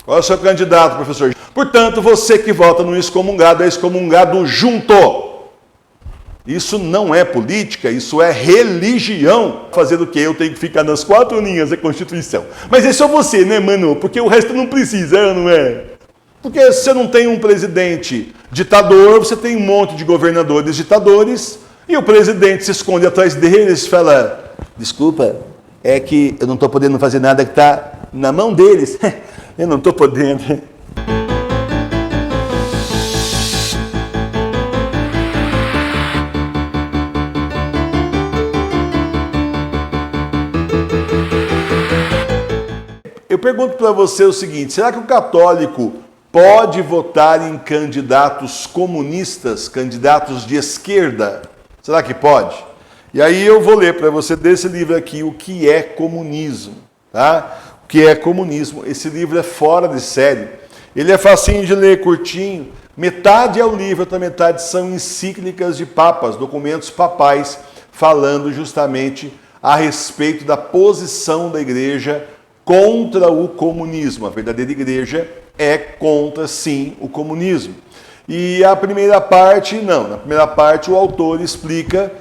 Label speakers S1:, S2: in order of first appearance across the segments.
S1: Qual é o seu candidato, professor? Portanto, você que vota no excomungado é excomungado junto. Isso não é política, isso é religião. Fazer o quê? Eu tenho que ficar nas 4 linhas da Constituição. Mas é só você, né, mano? Porque o resto não precisa, não é? Porque se você não tem um presidente ditador, você tem um monte de governadores ditadores, e o presidente se esconde atrás deles e fala: desculpa, é que eu não estou podendo fazer nada que está na mão deles. Eu não estou podendo. Eu pergunto para você o seguinte: será que o católico pode votar em candidatos comunistas, candidatos de esquerda? Será que pode? E aí eu vou ler para você desse livro aqui, O que é Comunismo, tá? O que é Comunismo? Esse livro é fora de série. Ele é facinho de ler, curtinho. Metade é o livro, outra metade são encíclicas de papas, documentos papais, falando justamente a respeito da posição da igreja contra o comunismo. A verdadeira igreja é contra, sim, o comunismo. E a primeira parte, não. Na primeira parte, o autor explica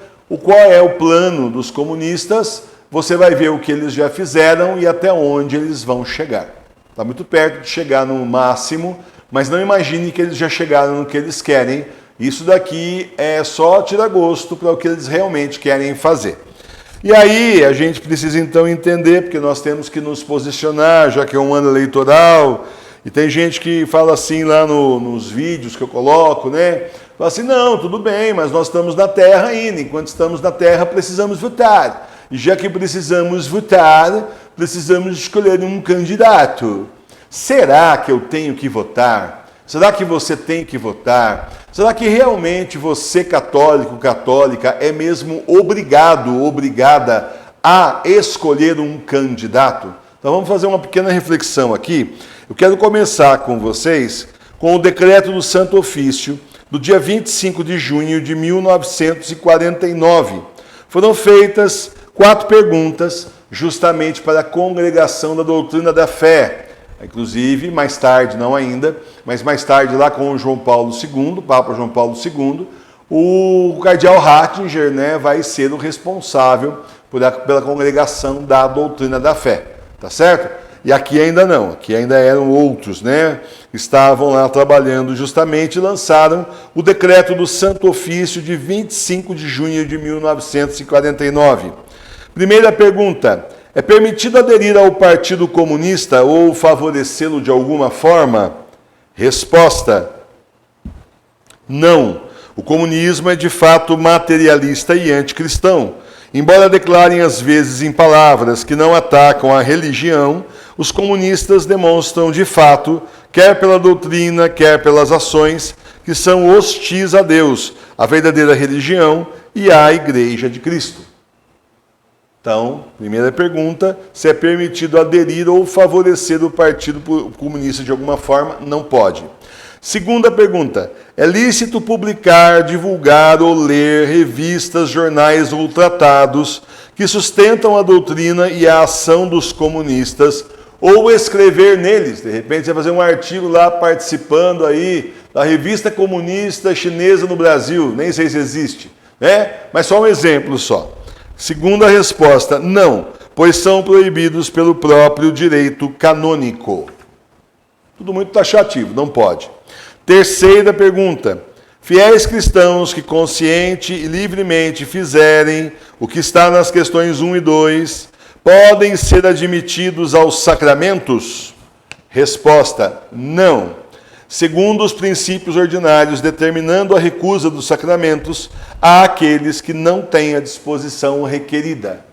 S1: qual é o plano dos comunistas. Você vai ver o que eles já fizeram e até onde eles vão chegar. Está muito perto de chegar no máximo, mas não imagine que eles já chegaram no que eles querem. Isso daqui é só tira-gosto para o que eles realmente querem fazer. E aí a gente precisa então entender, porque nós temos que nos posicionar, já que é um ano eleitoral, e tem gente que fala assim lá nos vídeos que eu coloco, né? Fala assim: não, tudo bem, mas nós estamos na terra ainda, enquanto estamos na terra precisamos votar. E já que precisamos votar, precisamos escolher um candidato. Será que eu tenho que votar? Será que você tem que votar? Será que realmente você, católico, católica, é mesmo obrigado, obrigada a escolher um candidato? Então vamos fazer uma pequena reflexão aqui. Eu quero começar com vocês com o decreto do Santo Ofício do dia 25 de junho de 1949. Foram feitas 4 perguntas justamente para a congregação da doutrina da fé. Inclusive, mais tarde, não ainda, mas mais tarde, lá com o João Paulo II, Papa João Paulo II, o cardeal Ratzinger, né, vai ser o responsável pela congregação da doutrina da fé, tá certo? E aqui ainda não, aqui ainda eram outros, né, estavam lá trabalhando justamente e lançaram o decreto do Santo Ofício de 25 de junho de 1949. Primeira pergunta: é permitido aderir ao Partido Comunista ou favorecê-lo de alguma forma? Resposta: não. O comunismo é de fato materialista e anticristão. Embora declarem às vezes em palavras que não atacam a religião, os comunistas demonstram de fato, quer pela doutrina, quer pelas ações, que são hostis a Deus, à verdadeira religião e à Igreja de Cristo. Então, primeira pergunta: se é permitido aderir ou favorecer o Partido Comunista de alguma forma? Não pode. Segunda pergunta: é lícito publicar, divulgar ou ler revistas, jornais ou tratados que sustentam a doutrina e a ação dos comunistas, ou escrever neles? De repente você vai fazer um artigo lá participando aí da revista comunista chinesa no Brasil, nem sei se existe, né? Mas só um exemplo só. Segunda resposta: não, pois são proibidos pelo próprio direito canônico. Tudo muito taxativo, não pode. Terceira pergunta: fiéis cristãos que consciente e livremente fizerem o que está nas questões 1 e 2, podem ser admitidos aos sacramentos? Resposta: não. Segundo os princípios ordinários, determinando a recusa dos sacramentos àqueles que não têm a disposição requerida.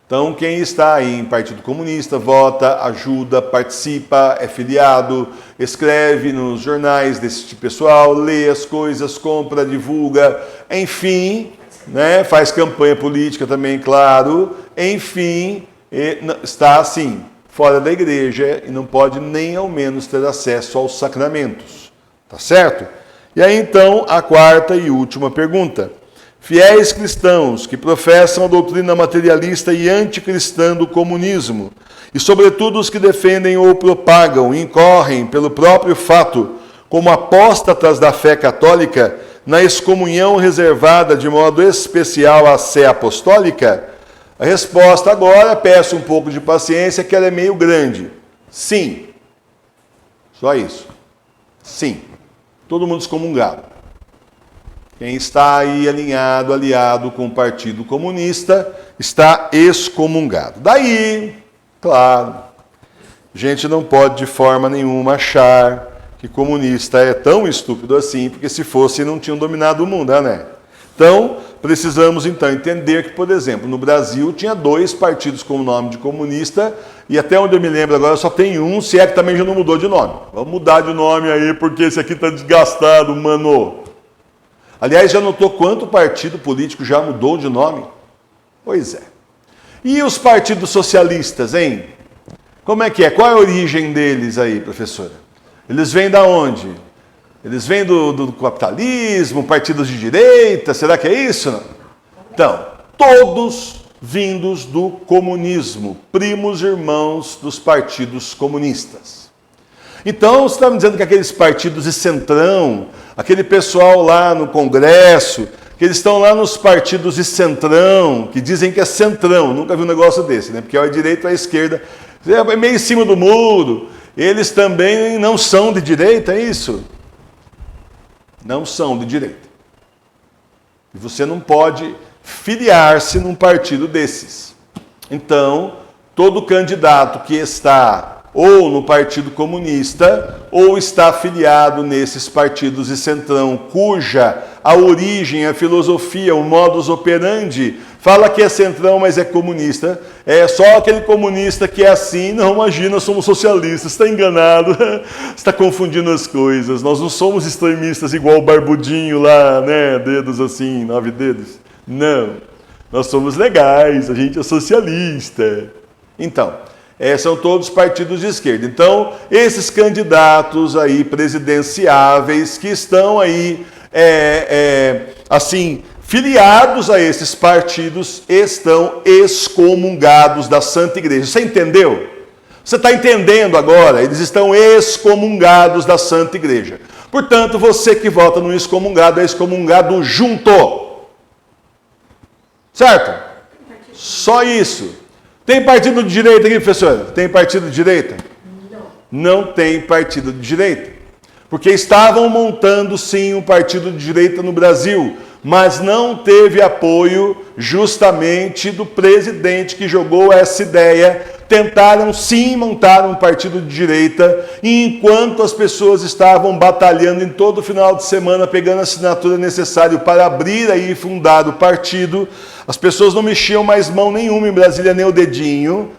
S1: Então, quem está aí em Partido Comunista, vota, ajuda, participa, é filiado, escreve nos jornais desse tipo de pessoal, lê as coisas, compra, divulga, enfim, né, faz campanha política também, claro, enfim, está assim, fora da igreja e não pode nem ao menos ter acesso aos sacramentos. Tá certo? E aí então a quarta e última pergunta: fiéis cristãos que professam a doutrina materialista e anticristã do comunismo, e sobretudo os que defendem ou propagam e incorrem pelo próprio fato como apóstatas da fé católica na excomunhão reservada de modo especial à sé apostólica? A resposta agora, peço um pouco de paciência, que ela é meio grande. Sim. Só isso. Sim. Todo mundo excomungado. Quem está aí aliado com o Partido Comunista está excomungado. Daí, claro, a gente não pode de forma nenhuma achar que comunista é tão estúpido assim, porque se fosse não tinham dominado o mundo, né? Então, precisamos então entender que, por exemplo, no Brasil tinha 2 partidos com o nome de comunista, e até onde eu me lembro agora só tem um, se é que também já não mudou de nome. Vamos mudar de nome aí, porque esse aqui está desgastado, mano. Aliás, já notou quanto partido político já mudou de nome? Pois é. E os partidos socialistas, hein? Como é que é? Qual é a origem deles aí, professora? Eles vêm da onde? Eles vêm do capitalismo, partidos de direita, será que é isso? Não? Então, todos vindos do comunismo, primos irmãos dos partidos comunistas. Então, você está me dizendo que aqueles partidos de centrão, aquele pessoal lá no Congresso, que eles estão lá nos partidos de centrão, que dizem que é centrão, nunca vi um negócio desse, né? Porque é a direita ou a esquerda, é meio em cima do muro, eles também não são de direita, é isso? Não são de direita. E você não pode filiar-se num partido desses. Então, todo candidato que está ou no Partido Comunista, ou está afiliado nesses partidos de centrão, cuja a origem, a filosofia, o modus operandi, fala que é centrão, mas é comunista, é só aquele comunista que é assim, não, imagina, somos socialistas, está enganado, está confundindo as coisas, nós não somos extremistas igual o Barbudinho lá, né, dedos assim, 9 dedos, não, nós somos legais, a gente é socialista. Então, são todos partidos de esquerda. Então, esses candidatos aí presidenciáveis que estão aí, assim, filiados a esses partidos, estão excomungados da Santa Igreja. Você entendeu? Você está entendendo agora? Eles estão excomungados da Santa Igreja. Portanto, você que vota no excomungado é excomungado junto. Certo? Só isso. Tem partido de direita aqui, professora? Tem partido de direita? Não tem partido de direita. Porque estavam montando, sim, um partido de direita no Brasil, mas não teve apoio justamente do presidente que jogou essa ideia. Tentaram, sim, montar um partido de direita, e enquanto as pessoas estavam batalhando em todo final de semana, pegando a assinatura necessária para abrir aí e fundar o partido, as pessoas não mexiam mais mão nenhuma em Brasília, nem o dedinho,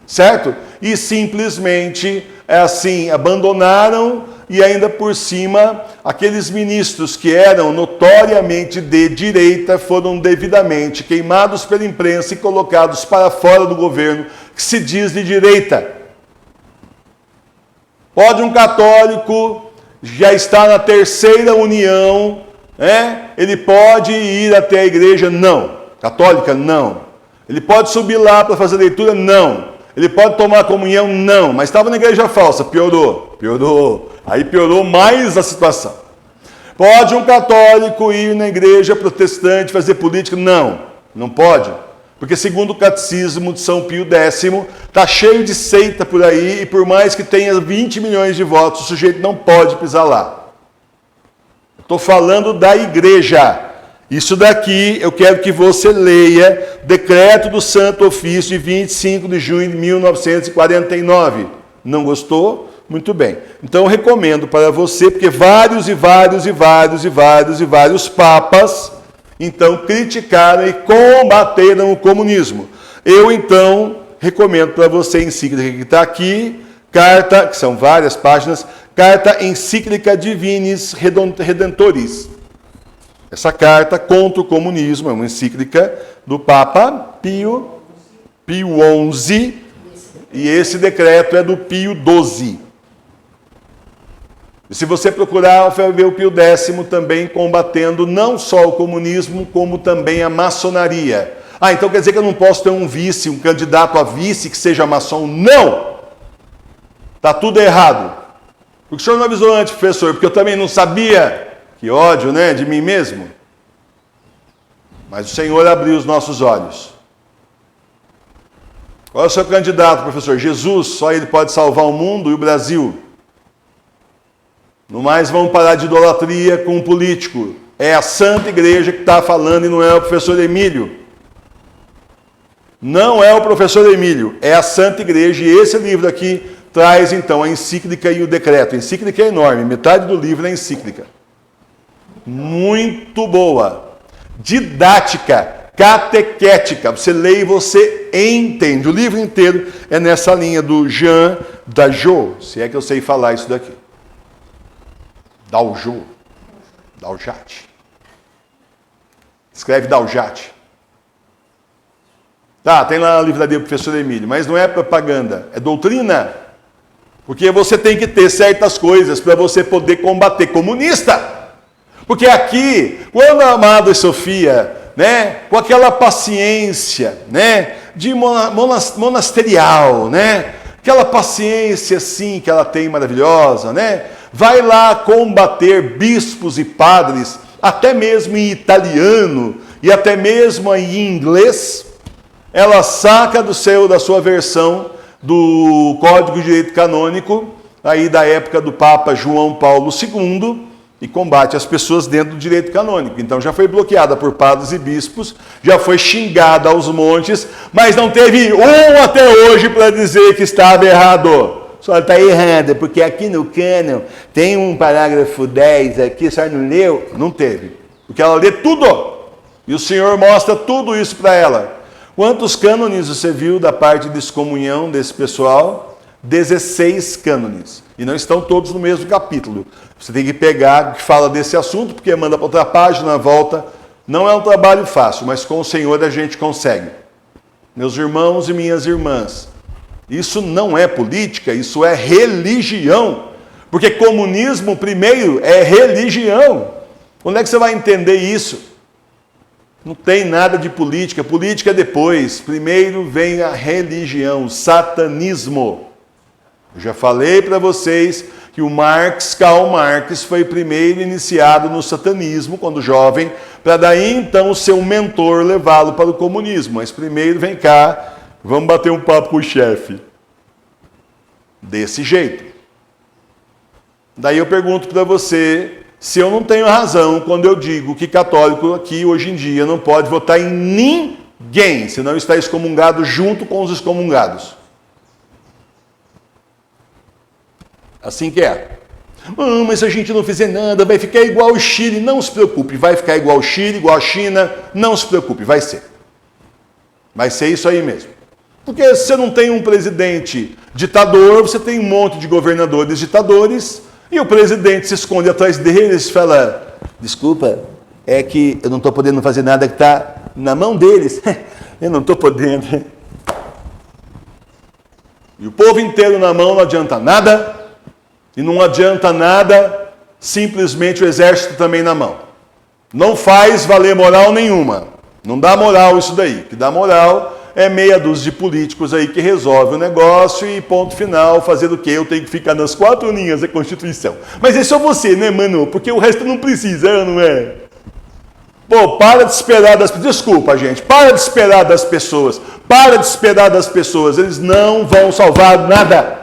S1: certo? E simplesmente, assim, abandonaram, e ainda por cima, aqueles ministros que eram notoriamente de direita foram devidamente queimados pela imprensa e colocados para fora do governo, que se diz de direita. Pode um católico já estar na terceira união, ele pode ir até a igreja? Não. Católica? Não. Ele pode subir lá para fazer leitura? Não. Ele pode tomar comunhão? Não. Mas estava na igreja falsa, piorou. Aí piorou mais a situação. Pode um católico ir na igreja protestante fazer política? Não, não pode. Porque segundo o catecismo de São Pio X, está cheio de seita por aí, e por mais que tenha 20 milhões de votos, o sujeito não pode pisar lá. Estou falando da igreja. Isso daqui eu quero que você leia, Decreto do Santo Ofício de 25 de junho de 1949. Não gostou? Muito bem. Então eu recomendo para você, porque vários papas, então, criticaram e combateram o comunismo. Eu, então, recomendo para você a encíclica que está aqui, carta, que são várias páginas, Carta Encíclica Divinis Redentoris. Essa carta contra o comunismo é uma encíclica do Papa Pio XI, e esse decreto é do Pio XII. E se você procurar, vai ver o Pio X também combatendo não só o comunismo, como também a maçonaria. Ah, então quer dizer que eu não posso ter um vice, um candidato a vice que seja maçom? Não! Está tudo errado. Por que o senhor não avisou antes, professor? Porque eu também não sabia. Que ódio, né, de mim mesmo. Mas o Senhor abriu os nossos olhos. Qual é o seu candidato, professor? Jesus, só ele pode salvar o mundo e o Brasil. No mais, vamos parar de idolatria com um político. É a Santa Igreja que está falando e não é o professor Emílio. Não é o professor Emílio, é a Santa Igreja. E esse livro aqui traz, então, a encíclica e o decreto. A encíclica é enorme, metade do livro é encíclica. Muito boa. Didática, catequética. Você lê e você entende. O livro inteiro é nessa linha do Jean Daujat, se é que eu sei falar isso daqui. Daujat. Escreve Daujat. Tá, tem lá na livraria do professor Emílio, mas não é propaganda, é doutrina. Porque você tem que ter certas coisas para você poder combater comunista. Porque aqui, quando a amada Sofia, né, com aquela paciência, né, de monasterial, né, aquela paciência assim que ela tem maravilhosa, né, vai lá combater bispos e padres, até mesmo em italiano e até mesmo em inglês, ela saca da sua versão do Código de Direito Canônico, aí da época do Papa João Paulo II, e combate as pessoas dentro do direito canônico. Então já foi bloqueada por padres e bispos, já foi xingada aos montes, mas não teve um até hoje para dizer que estava errado. Só está errado, porque aqui no cânon tem um parágrafo 10 aqui, a senhora não leu? Não teve. Porque ela lê tudo. E o Senhor mostra tudo isso para ela. Quantos cânones você viu da parte de excomunhão desse pessoal? 16 cânones. E não estão todos no mesmo capítulo. Você tem que pegar o que fala desse assunto, porque manda para outra página, volta. Não é um trabalho fácil, mas com o Senhor a gente consegue. Meus irmãos e minhas irmãs, isso não é política, isso é religião. Porque comunismo, primeiro, é religião. Onde é que você vai entender isso? Não tem nada de política. Política é depois. Primeiro vem a religião, o satanismo. Eu já falei para vocês que o Karl Marx, foi primeiro iniciado no satanismo, quando jovem, para daí então o seu mentor levá-lo para o comunismo. Mas primeiro vem cá, vamos bater um papo com o chefe. Desse jeito. Daí eu pergunto para você, se eu não tenho razão quando eu digo que católico aqui hoje em dia não pode votar em ninguém, senão está excomungado junto com os excomungados. Assim que é. Mas se a gente não fizer nada, vai ficar igual o Chile. Não se preocupe, vai ficar igual o Chile, igual a China. Não se preocupe, vai ser. Vai ser isso aí mesmo. Porque se você não tem um presidente ditador, você tem um monte de governadores ditadores, e o presidente se esconde atrás deles e fala, desculpa, é que eu não estou podendo fazer nada que está na mão deles. Eu não estou podendo. E o povo inteiro na mão não adianta nada. E não adianta nada, simplesmente o exército também na mão. Não faz valer moral nenhuma. Não dá moral isso daí. O que dá moral é meia dúzia de políticos aí que resolve o negócio e ponto final, fazer o quê? Eu tenho que ficar nas 4 linhas da Constituição. Mas é só você, né, mano? Porque o resto não precisa, não é? Pô, para de esperar das pessoas. Desculpa, gente. Para de esperar das pessoas. Para de esperar das pessoas. Eles não vão salvar nada.